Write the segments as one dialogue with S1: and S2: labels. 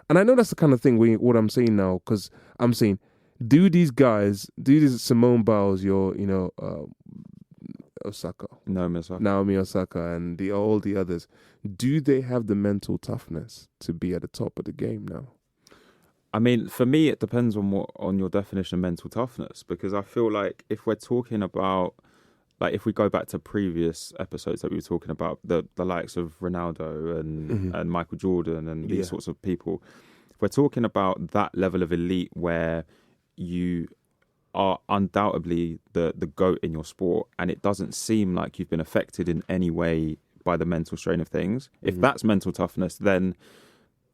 S1: And I know that's the kind of thing what I'm saying now, because I'm saying, do these Simone Biles, Osaka, Naomi Osaka, and all the others, do they have the mental toughness to be at the top of the game now?
S2: I mean, for me, it depends on your definition of mental toughness, because I feel like if we're talking about, like, if we go back to previous episodes that we were talking about, the likes of Ronaldo and Michael Jordan and these sorts of people, if we're talking about that level of elite where you are undoubtedly the GOAT in your sport, and it doesn't seem like you've been affected in any way by the mental strain of things. If that's mental toughness, then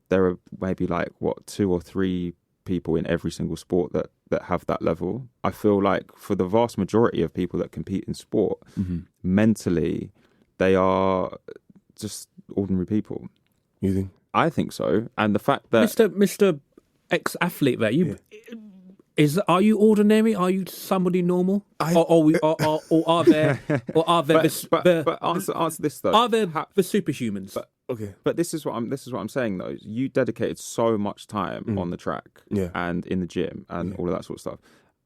S2: there are maybe like 2 or 3 people in every single sport that have that level. I feel like for the vast majority of people that compete in sport, mentally, they are just ordinary people.
S1: You think?
S2: I think so. And the fact that
S3: Mr. ex-athlete there, are you ordinary? Are you somebody normal? Or are there
S2: but answer this though.
S3: Are there the superhumans?
S2: But this is what I'm saying though. You dedicated so much time on the track and in the gym and all of that sort of stuff.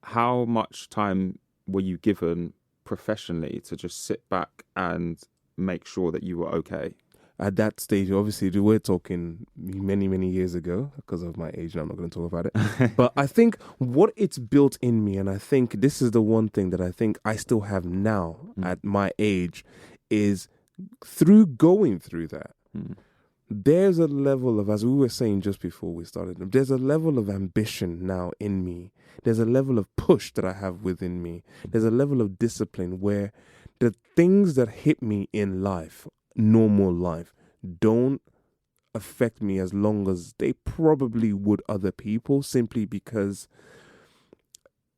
S2: How much time were you given professionally to just sit back and make sure that you were okay?
S1: At that stage, obviously, we're talking many, many years ago because of my age, and I'm not going to talk about it. But I think what it's built in me, and I think this is the one thing that I think I still have now at my age, is through going through that, there's a level of, as we were saying just before we started, there's a level of ambition now in me. There's a level of push that I have within me. There's a level of discipline where the things that hit me in life, normal life, don't affect me as long as they probably would other people, simply because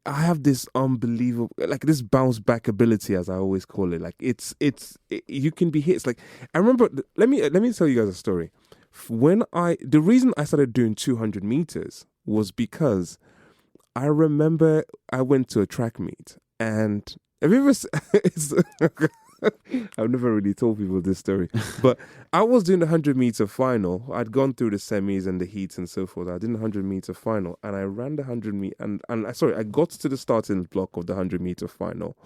S1: I have this unbelievable, like this bounce back ability, as I always call it. Like you can be hit. It's like, I remember, let me tell you guys a story. The reason I started doing 200 meters was because I remember I went to a track meet, and have you ever, I've never really told people this story, but I was doing the 100-meter final. I'd gone through the semis and the heats and so forth. I did the 100-meter final, and I ran the 100-meter, I got to the starting block of the 100-meter final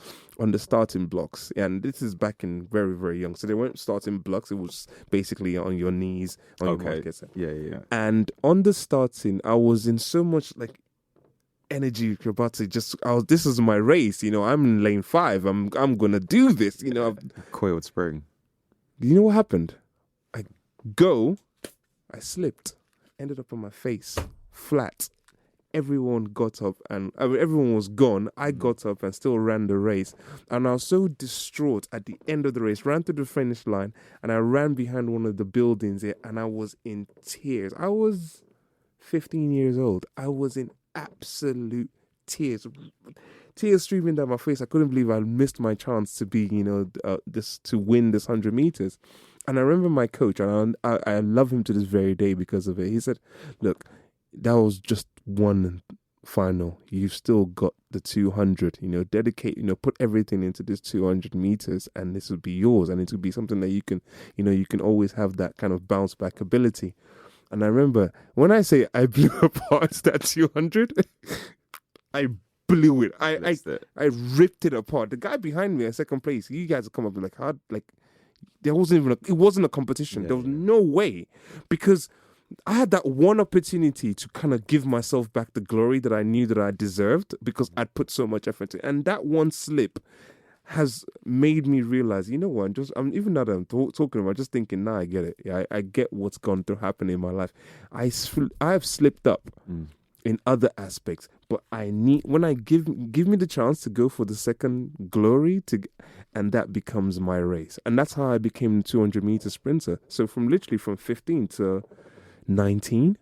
S1: on the starting blocks. And this is back in very, very young. So they weren't starting blocks. It was basically on your knees. Your market.
S2: Yeah.
S1: And on the starting, I was in so much like energy about to this is my race, I'm in lane 5, I'm gonna do this,
S2: coiled spring.
S1: You know what happened? I slipped, ended up on my face flat. Everyone got up, and everyone was gone. I got up and still ran the race, and I was so distraught at the end of the race. Ran to the finish line, and I ran behind one of the buildings here, and I was in tears. I was 15 years old. I was in absolute tears streaming down my face. I couldn't believe I missed my chance to be, to win this 100 meters. And I remember my coach, and I love him to this very day because of it. He said, "Look, that was just one final. You've still got the 200. Dedicate. Put everything into this 200 meters, and this will be yours. And it will be something that you can always have that kind of bounce back ability." And I remember when I say I blew apart that 200, I blew it. I ripped it apart. The guy behind me in second place, you guys come up and there wasn't even it wasn't a competition. There was no way, because I had that one opportunity to kind of give myself back the glory that I knew that I deserved, because I'd put so much effort in. And that one slip has made me realize, what, even now that I'm talking about, I'm just thinking, I get it. Yeah, I get what's gone through happening in my life. I have slipped up in other aspects, but when I give me the chance to go for the second glory, and that becomes my race. And that's how I became a 200-meter sprinter. So from 15 to 19,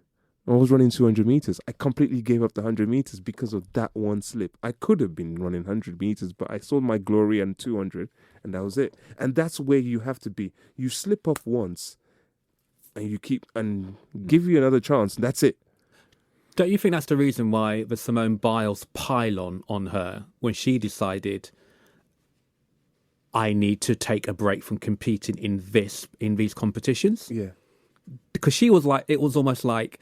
S1: I was running 200 meters. I completely gave up the 100 meters because of that one slip. I could have been running 100 meters, but I saw my glory and 200, and that was it. And that's where you have to be. You slip up once, and you give you another chance, and that's it.
S3: Don't you think that's the reason why the Simone Biles pile on her when she decided, I need to take a break from competing in these competitions?
S1: Yeah.
S3: Because she was like, it was almost like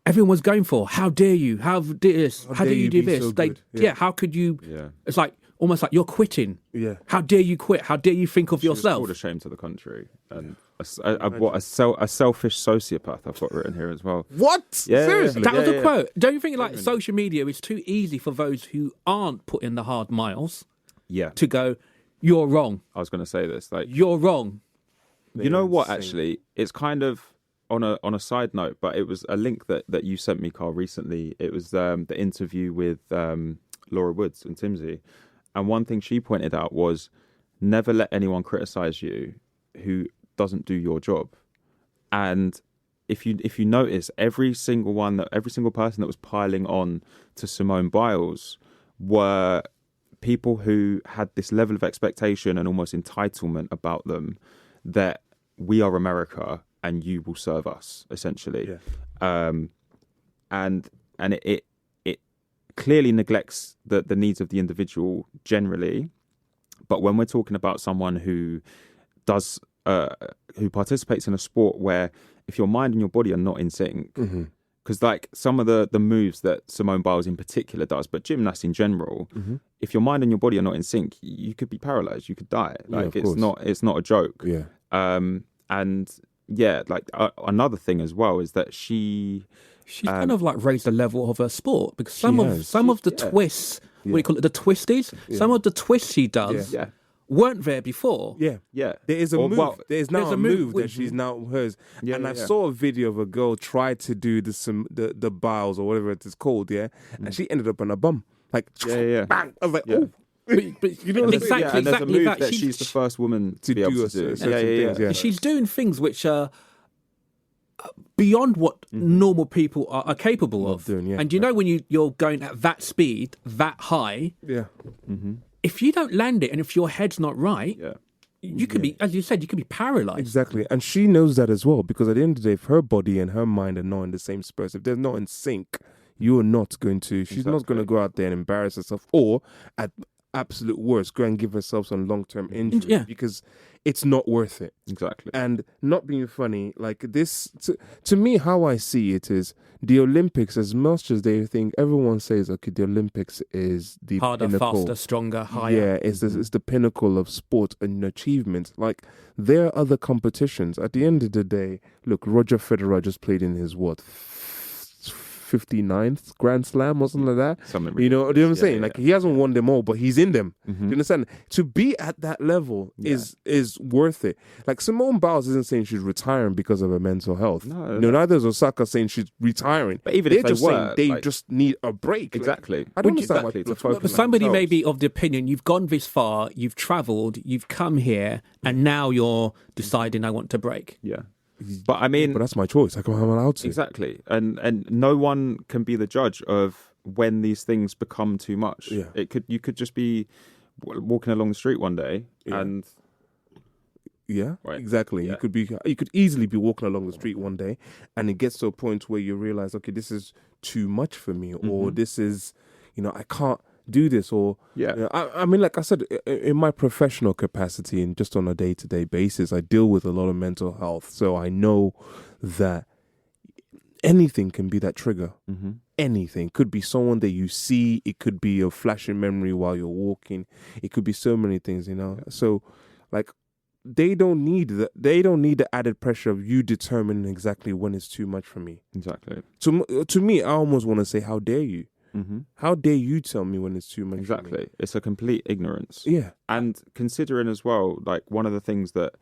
S3: everyone's going for. How dare you? How dare you do
S1: be
S3: this?
S1: so
S3: They,
S1: good?
S3: yeah. How could you?
S2: Yeah.
S3: It's like almost like you're quitting.
S1: Yeah.
S3: How dare you quit? How dare you think of
S2: She was
S3: yourself?
S2: called a shame to the country, and a selfish sociopath. I've got written here as well.
S1: What?
S2: Yeah,
S1: Seriously?
S3: That was
S2: Yeah,
S3: a
S2: yeah.
S3: quote. Don't you think like social media is too easy for those who aren't put in the hard miles
S2: Yeah,
S3: to go, you're wrong.
S2: I was going to say this. Like,
S3: You're wrong.
S2: you know what?
S1: insane.
S2: Actually, it's kind of on a side note, but it was a link that you sent me, Carl, recently. It was the interview with Laura Woods and Timsy, and one thing she pointed out was never let anyone criticize you who doesn't do your job. And if you notice, every single person that was piling on to Simone Biles were people who had this level of expectation and almost entitlement about them that we are America and you will serve us, essentially.
S1: Yeah.
S2: And it clearly neglects the needs of the individual generally. But when we're talking about someone who does who participates in a sport where if your mind and your body are not in sync, because like some of the moves that Simone Biles in particular does, but gymnasts in general, if your mind and your body are not in sync, you could be paralyzed, you could die. Like it's not a joke.
S1: Yeah.
S2: And yeah, like another thing as well is that she's
S3: kind of like raised the level of her sport because some of the twists, what do you call it, the twisties, some of the twists she does weren't there before.
S1: Yeah.
S2: Yeah.
S1: There is a move. There's now a move that she's now hers.
S2: Yeah,
S1: and
S2: yeah,
S1: I
S2: yeah.
S1: saw a video of a girl try to do the Biles or whatever it is called, and she ended up on a bum. Like,
S2: Yeah.
S1: bang. I was like,
S2: Yeah.
S1: oh.
S3: But
S1: You know what I'm saying?
S3: exactly,
S2: Yeah, and there's a
S3: exactly
S2: move
S3: that.
S2: she's the first woman to be able to do.
S1: certain things, yeah.
S3: She's doing things which are beyond what normal people are capable of.
S1: doing, yeah.
S3: And you know when you're going at that speed, that high,
S1: Yeah.
S3: if you don't land it and if your head's not right,
S2: Yeah.
S3: you could be, as you said, you could be paralyzed.
S1: Exactly. And she knows that as well because at the end of the day, if her body and her mind are not in the same space, if they're not in sync, you're not going to, she's not going to go out there and embarrass herself or at absolute worst, go and give herself some long-term injury because it's not worth it.
S2: Exactly.
S1: And not being funny, like this, to me, how I see it is the Olympics, as much as they think, everyone says, okay, the Olympics is the
S3: Harder,
S1: pinnacle.
S3: faster, stronger, higher.
S1: Yeah, it's the pinnacle of sport and achievement. Like, there are other competitions. At the end of the day, look, Roger Federer just played in his, 59th Grand Slam or something like that.
S2: Something
S1: You know what I'm saying?
S2: Yeah,
S1: Like, he hasn't won them all, but he's in them. Do you understand? To be at that level is worth it. Like, Simone Biles isn't saying she's retiring because of her mental health.
S2: No.
S1: Neither is Osaka saying she's retiring.
S2: But even
S1: They're
S2: if they
S1: just
S2: were,
S1: saying they
S2: like-
S1: just need a break. Like,
S2: Exactly.
S1: I don't
S2: Which is
S1: understand why
S2: exactly
S1: people
S2: to focus
S3: But
S2: on
S3: somebody may
S2: themselves.
S3: be of the opinion, you've gone this far, you've travelled, you've come here, and now you're deciding I want to break.
S2: Yeah. But I mean,
S1: But that's my choice. I'm allowed to.
S2: exactly. And no one can be the judge of when these things become too much.
S1: Yeah.
S2: You could just be walking along the street one day and
S1: Yeah,
S2: Right.
S1: exactly.
S2: Yeah.
S1: You could easily be walking along the street one day, and it gets to a point where you realize, okay, this is too much for me, or this is, I can't do this, or I mean, like I said, in my professional capacity and just on a day-to-day basis, I deal with a lot of mental health, so I know that anything can be that trigger. Anything could be someone that you see. It could be a flashing memory while you're walking. It could be so many things, So, like, they don't need the added pressure of you determining exactly when it's too much for me.
S2: exactly.
S1: To me, I almost want to say, how dare you? How dare you tell me when it's too much? For me?
S2: Exactly. It's a complete ignorance.
S1: Yeah.
S2: And considering as well, like one of the things that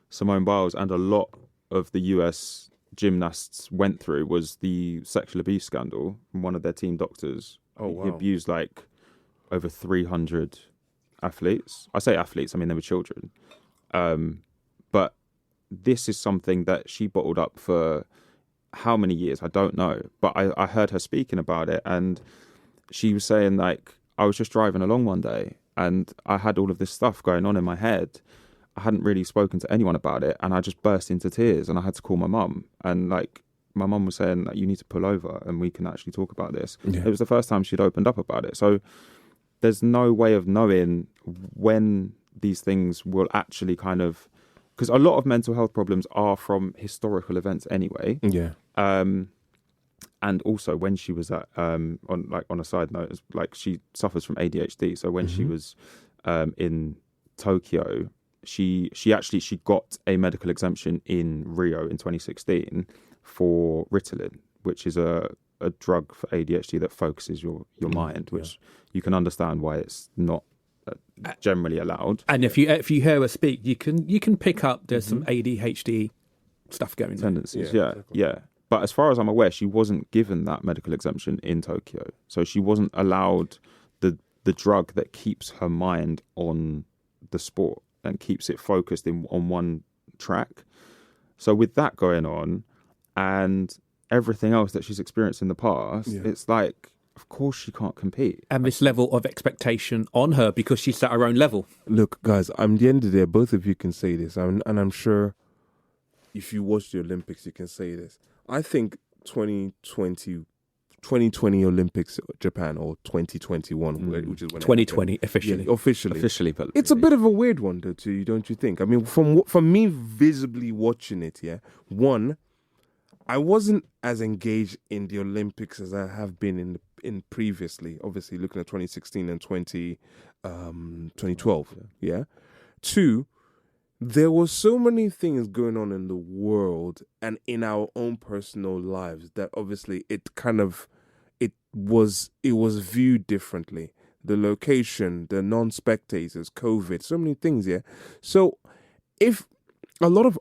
S2: Simone Biles and a lot of the US gymnasts went through was the sexual abuse scandal from one of their team doctors.
S1: Oh, wow.
S2: He abused like over 300 athletes. I say athletes, I mean they were children. But this is something that she bottled up for how many years? I don't know. But I heard her speaking about it, and she was saying, like, I was just driving along one day and I had all of this stuff going on in my head. I hadn't really spoken to anyone about it, and I just burst into tears, and I had to call my mum. And like, my mum was saying, like, you need to pull over and we can actually talk about this.
S1: Yeah.
S2: It was the first time she'd opened up about it. So there's no way of knowing when these things will actually kind of, because a lot of mental health problems are from historical events anyway.
S1: Yeah.
S2: And and also when she was at on a side note, it's like she suffers from ADHD. So when she was in Tokyo, she got a medical exemption in Rio in 2016 for Ritalin, which is a drug for ADHD that focuses your mind, which you can understand why it's not generally allowed.
S3: And if you hear her speak, you can pick up there's some ADHD stuff going on.
S2: Tendencies, yeah. But as far as I'm aware, she wasn't given that medical exemption in Tokyo, so she wasn't allowed the drug that keeps her mind on the sport and keeps it focused on one track. So with that going on, and everything else that she's experienced in the past, it's like, of course she can't compete.
S3: And this level of expectation on her because she's at her own level.
S1: Look, guys, I'm the end of the day. Both of you can say this, and I'm sure if you watch the Olympics, you can say this. I think 2020 Olympics Japan, or 2021, which is when
S3: 2020 officially.
S1: Yeah, officially,
S2: but
S1: it's a bit of a weird one, though, too, don't you think? I mean, from me visibly watching it, one, I wasn't as engaged in the Olympics as I have been in previously. Obviously, looking at 2016 and 2012. Yeah. Two, there were so many things going on in the world and in our own personal lives that obviously it was viewed differently. The location, the non-spectators, COVID, so many things. Yeah. So if a lot of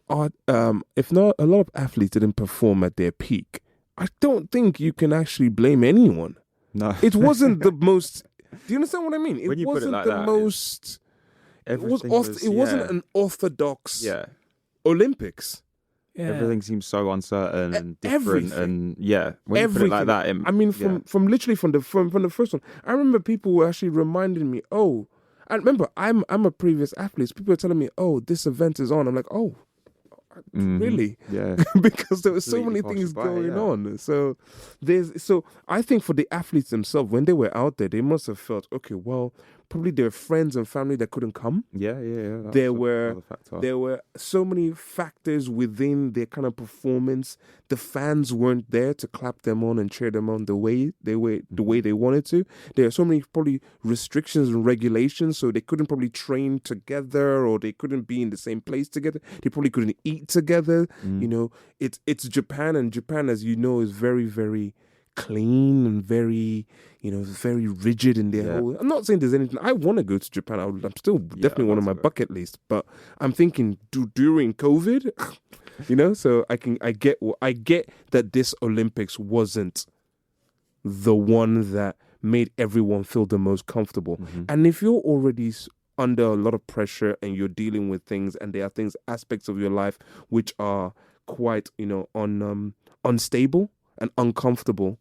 S1: athletes didn't perform at their peak, I don't think you can actually blame anyone.
S2: No,
S1: it wasn't the most. Do you understand what I mean?
S2: When you
S1: wasn't
S2: put it like
S1: the
S2: that,
S1: most. It wasn't an orthodox Olympics.
S2: Yeah. Everything seems so uncertain and different,
S1: everything.
S2: And when you put it like that,
S1: from the first one, I remember people were actually reminding me, oh. I remember I'm a previous athlete. People are telling me, "Oh, this event is on." I'm like, "Oh, really?"
S2: Yeah,
S1: because there were so many things going on. So I think for the athletes themselves, when they were out there, they must have felt, okay, well, probably their friends and family that couldn't come.
S2: Yeah.
S1: There were so many factors within their kind of performance. The fans weren't there to clap them on and cheer them on the way they wanted to. There are so many probably restrictions and regulations, so they couldn't probably train together, or they couldn't be in the same place together. They probably couldn't eat together. You know, it's Japan, and Japan, as you know, is very, very clean and very, very rigid in their whole. I'm not saying there's anything. I want to go to Japan. I'm still definitely one of my bucket list. But I'm thinking during COVID, so I get that this Olympics wasn't the one that made everyone feel the most comfortable. And if you're already under a lot of pressure and you're dealing with things, and there are aspects of your life which are quite, unstable and uncomfortable,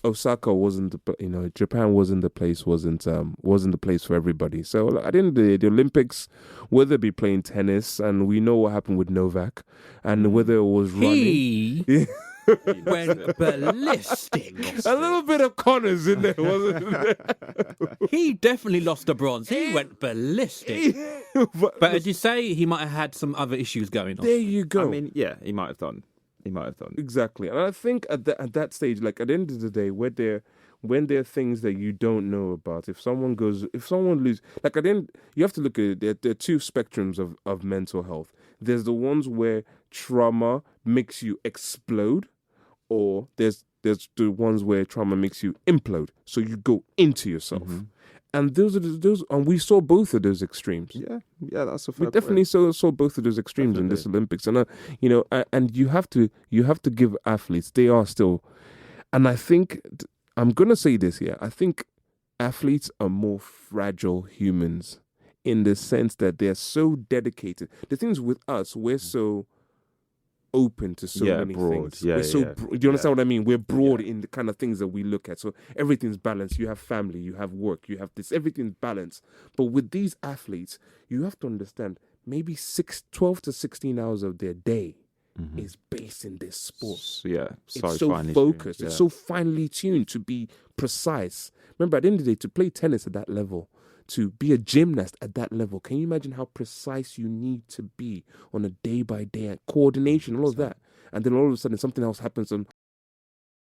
S1: Osaka wasn't Japan wasn't the place for everybody. So at the end of the day, the Olympics, whether it be playing tennis, and we know what happened with Novak, and whether it was running,
S3: he went ballistic.
S1: A little bit of Connors in there, wasn't there?
S3: He definitely lost the bronze. He went ballistic. But as you say, he might have had some other issues going on.
S1: There you go.
S2: I mean, he might have done.
S1: Exactly. And I think at that stage, like at the end of the day, when there are things that you don't know about, if someone loses, like at the end, you have to look at it. There are two spectrums of mental health. There's the ones where trauma makes you explode, or there's the ones where trauma makes you implode. So you go into yourself. And those, and we saw both of those extremes.
S2: Yeah, that's a fair
S1: We definitely saw both of those extremes in this Olympics, and and you have to give athletes, they are still, and I think I'm gonna say this here. I think athletes are more fragile humans in the sense that they're so dedicated. The things with us, we're so open to so many
S2: broad.
S1: things. Do you understand what I mean? We're broad in the kind of things that we look at. So everything's balanced. You have family, you have work, you have this, everything's balanced. But with these athletes, you have to understand maybe 12 to 16 hours of their day is based in this sport.
S2: It's
S1: so focused. Tuned, it's so finely tuned to be precise. Remember, at the end of the day, to play tennis at that level, to be a gymnast at that level, can you imagine how precise you need to be on a day-by-day coordination, all of that? And then all of a sudden something else happens on